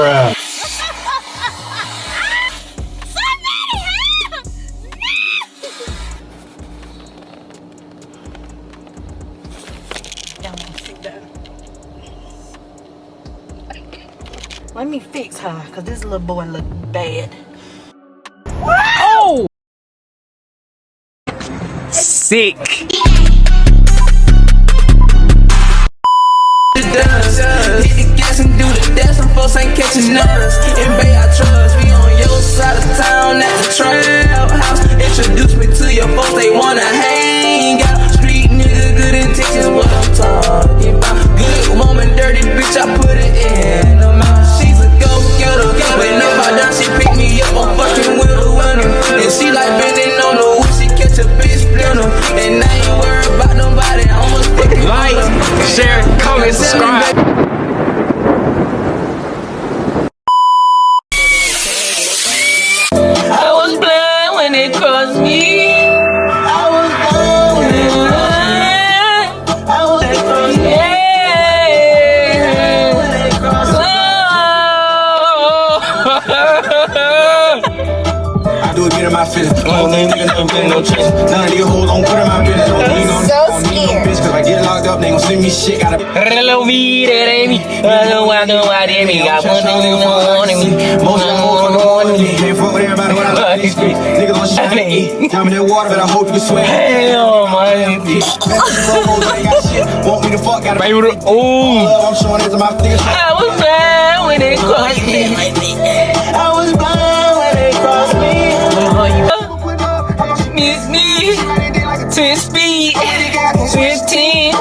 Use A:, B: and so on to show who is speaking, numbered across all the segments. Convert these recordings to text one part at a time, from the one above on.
A: Bruh.
B: Let me fix her, cause this little boy look bad.
A: Oh! Sick.
C: Hit the gas and do the dash, some folks ain't catching us. In Bay I trust, we on your side of town at the trap house. Introduce me to your folks, they wanna hang out. Street nigga, good intentions, what I'm talking about. Good woman, dirty bitch, I put it in her mouth. She's a go-getter, when if I done, she pick me up, I'm fucking with a winner. And she like bending on the wood, she catch a bitch splinter. And I ain't worried about nobody, I'm a fucking
A: Like, share, comment, subscribe.
C: I was blind when it crossed me. I was blind when it crossed me. I was blind when it crossed me.
D: I do it, get in my feelings. None never been no chase. None of these hoes don't put in my business. Don't need no bitch, cause I get locked up, they gon' send me shit. Gotta
A: Hello, me, that ain't me. I know why they me. Got one thing on me.
D: most of them hoes on me. Can't fuck with everybody when I love these streets. Niggas on shit. Tell me that water, but I hope you can swim.
A: Hell, man.
D: Want me to fuck, gotta
A: Baby, oh.
D: I'm showing it to my niggas.
C: I was blind when it crossed me. I was blind when it crossed me. Miss me, 10 speed, 15.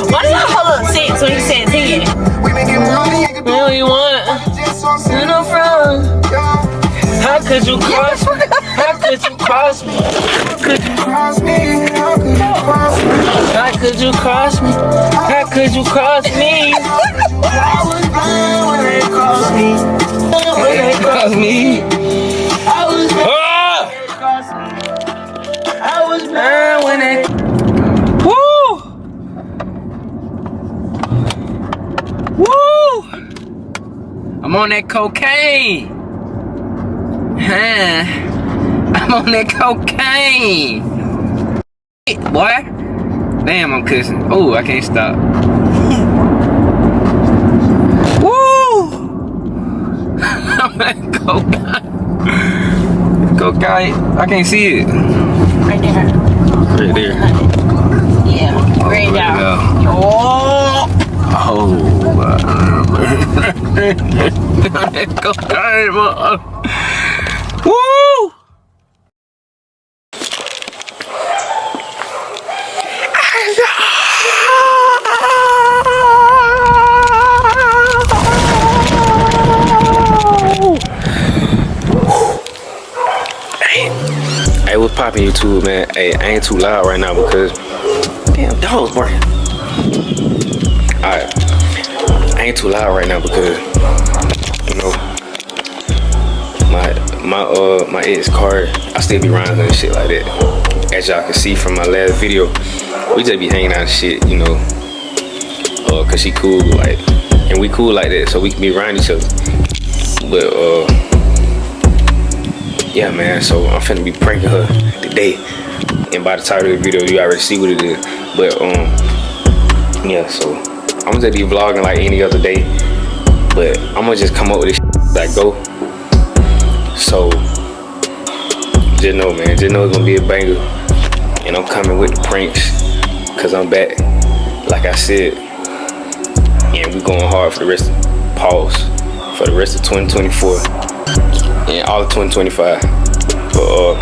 B: Why did I hold up 6 when you said 10?
C: What you want? To the front. How could you cross me? How could you cross me? How could you cross me? How could you cross me? I was blind when they crossed me. When they crossed me. I was blind when they crossed me. I was blind when they.
A: Woo! Woo! I'm on that cocaine. Huh? I'm on that cocaine. Boy. Damn, I'm kissing. Oh, I can't stop. Woo! I'm on that cocaine. Cocaine. I can't see it.
B: Right there.
A: Right there.
B: Yeah, right down. Oh!
A: Oh, cocaine, woo! Hey, what's poppin' YouTube, man? Hey, I ain't too loud right now because damn dog's barking. Alright, I ain't too loud right now because you know my ex card, I still be riding and shit like that. As y'all can see from my last video, we just be hanging out and shit, you know, cause she cool, like, and we cool like that, so we can be around each other. But yeah, man, so I'm finna be pranking her today, and by the title of the video, you already see what it is. But yeah, so I'm gonna just be vlogging like any other day, but I'm gonna just come up with this shit as I go. So just know, man, just know it's gonna be a banger, and I'm coming with the pranks, cause I'm back, like I said, and we going hard for the rest of for the rest of 2024 and all of 2025. But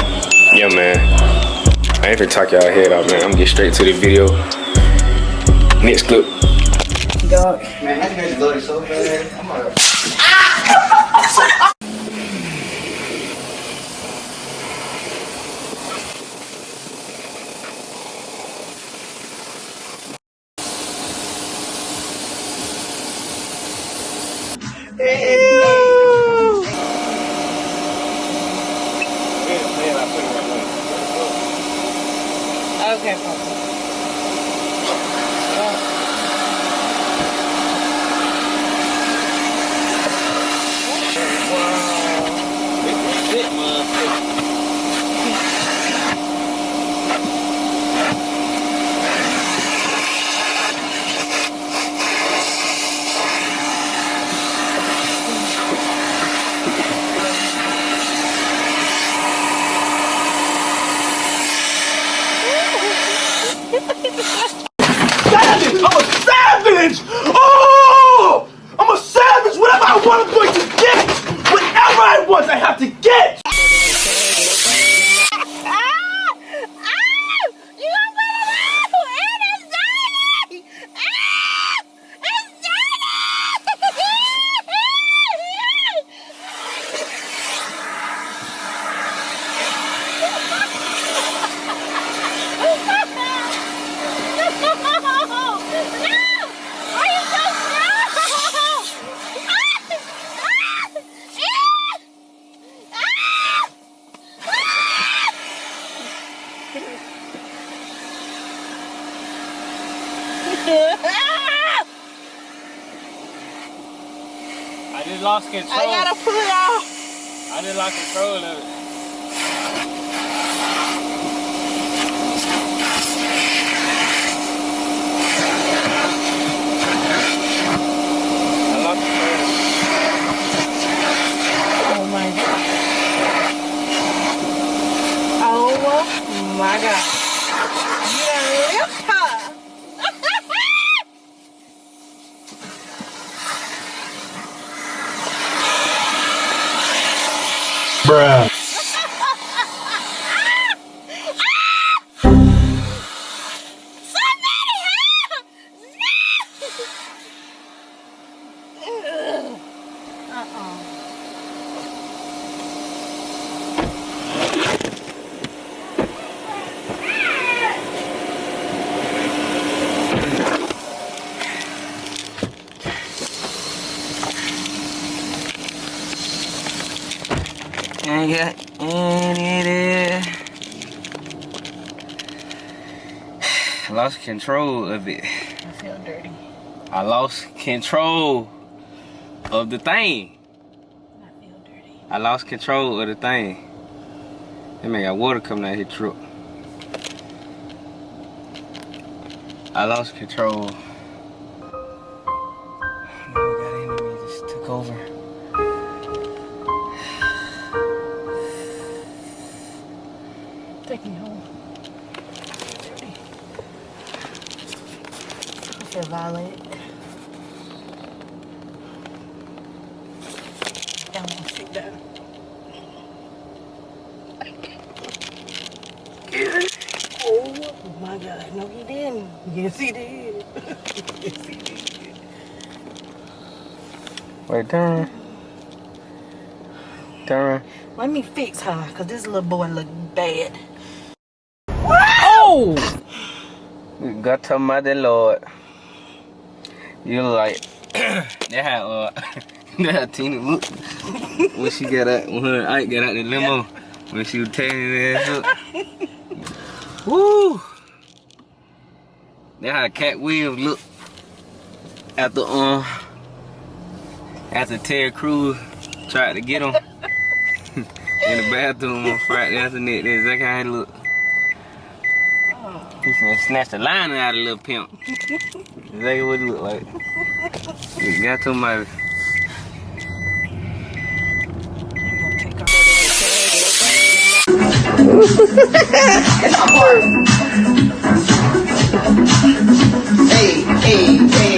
A: yeah, man, I ain't finna talk y'all head off, man. I'm gonna get straight to the video. Next clip.
B: Dog.
D: Man, I just love it so bad. I'm like,
B: Okay, Papa.
A: lost control.
B: I gotta pull it off.
A: I just lost control of it. I lost control.
B: Oh my god. Oh my god. You done left her.
D: Bruh.
A: Ain't got any there. I lost control of it.
B: I feel dirty.
A: I lost control of the thing.
B: I feel dirty.
A: I lost control of the thing. That man got water coming out of his truck. I lost control. I got enemies just took over.
B: Take me home. Dirty. I feel violated. I want to sit down. Oh my god, no he didn't. Yes he did. Yes he did.
A: Wait, turn. Turn.
B: Let me fix her, cause this little boy look bad.
A: Oh! God talking about the Lord. You look like that how that how Tina look when she got out, when her Ike got out the limo, when she was tearing his ass up. Woo! That how Cat Williams look after Terry Crews tried to get him in the bathroom on Friday afternoon. That's exactly how he look. He said snatch the lining out of the little pimp. Exactly what it look like. You got to my.
C: Hey, hey, hey.